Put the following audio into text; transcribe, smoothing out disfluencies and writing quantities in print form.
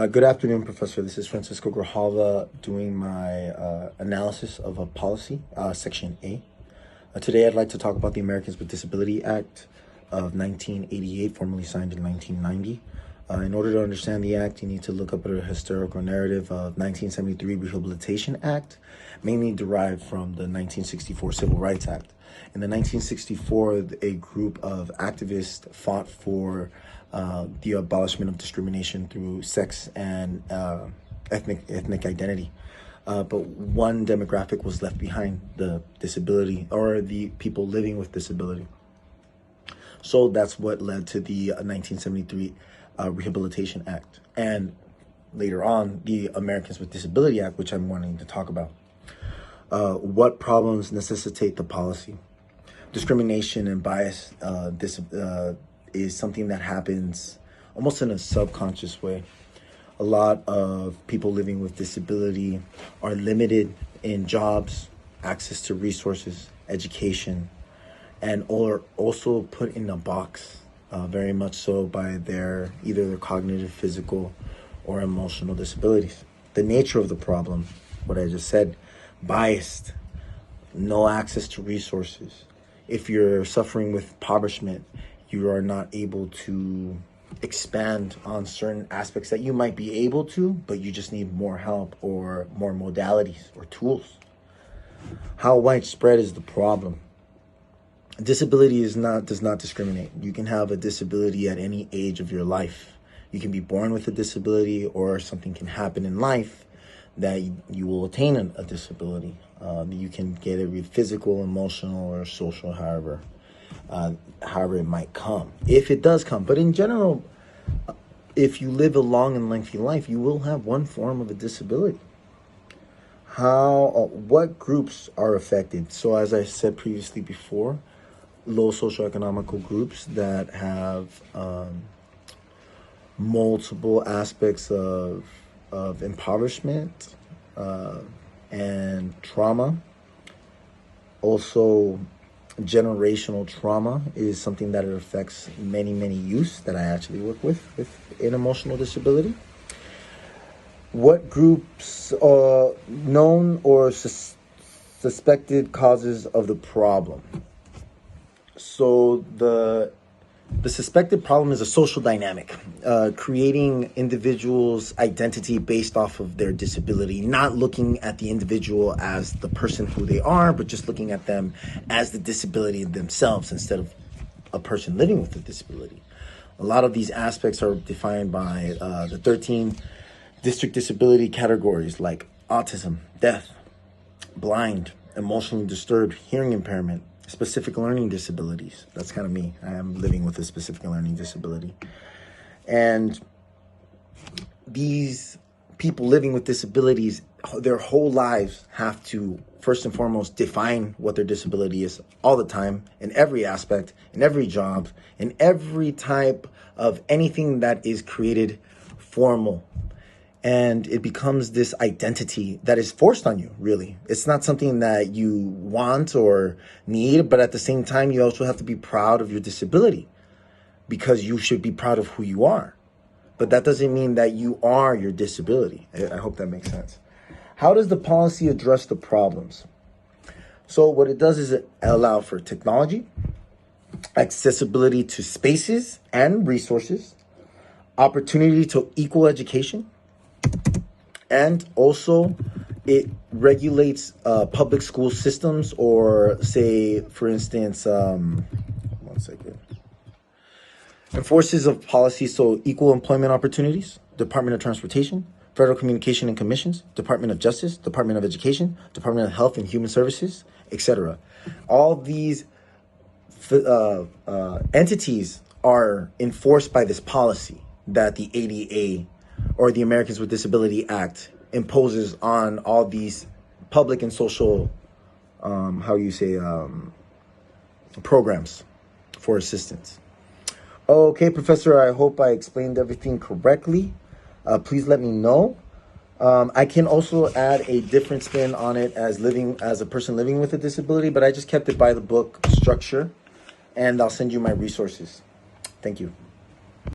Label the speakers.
Speaker 1: Good afternoon, Professor. This is Francisco Grijalva doing my analysis of a policy, Section A. Today, I'd like to talk about the Americans with Disability Act of 1988, formally signed in 1990. In order to understand the act, you need to look up at a historical narrative of 1973 Rehabilitation Act, mainly derived from the 1964 Civil Rights Act. In the 1964, a group of activists fought for the abolishment of discrimination through sex and ethnic identity. But one demographic was left behind, the disability, or the people living with disability. So that's what led to the 1973 Rehabilitation Act, and later on, the Americans with Disability Act, which I'm wanting to talk about. What problems necessitate the policy? Discrimination and bias is something that happens almost in a subconscious way. A lot of people living with disability are limited in jobs, access to resources, education, and are also put in a box, very much so by either their cognitive, physical, or emotional disabilities. The nature of the problem, what I just said, biased, no access to resources. If you're suffering with impoverishment, you are not able to expand on certain aspects that you might be able to, but you just need more help or more modalities or tools. How widespread is the problem? Disability does not discriminate. You can have a disability at any age of your life. You can be born with a disability, or something can happen in life that you will attain a disability. You can get it with physical, emotional, or social, however it might come, if it does come. But in general, if you live a long and lengthy life, you will have one form of a disability. What groups are affected? So as I said previously before, low socioeconomical groups that have multiple aspects of impoverishment and trauma. Also, generational trauma is something that it affects many youths that I actually work with an emotional disability. What groups are known or suspected causes of the problem? So the suspected problem is a social dynamic, creating individuals' identity based off of their disability, not looking at the individual as the person who they are, but just looking at them as the disability themselves instead of a person living with a disability. A lot of these aspects are defined by the 13 district disability categories, like autism, deaf, blind, emotionally disturbed, hearing impairment, specific learning disabilities. That's kind of me. I am living with a specific learning disability. And these people living with disabilities, their whole lives have to, first and foremost, define what their disability is all the time, in every aspect, in every job, in every type of anything that is created formal. And it becomes this identity that is forced on you, really. It's not something that you want or need, but at the same time, you also have to be proud of your disability, because you should be proud of who you are. But that doesn't mean that you are your disability. I hope that makes sense. How does the policy address the problems? So what it does is it allow for technology, accessibility to spaces and resources, opportunity to equal education, and also it regulates public school systems, or say, for instance, enforces of policies, so equal employment opportunities, Department of Transportation, Federal Communication and Commissions, Department of Justice, Department of Education, Department of Health and Human Services, etc. All these entities are enforced by this policy that the ADA, or the Americans with Disability Act, imposes on all these public and social, programs for assistance. Okay, Professor, I hope I explained everything correctly. Please let me know. I can also add a different spin on it as a person living with a disability, but I just kept it by the book structure, and I'll send you my resources. Thank you.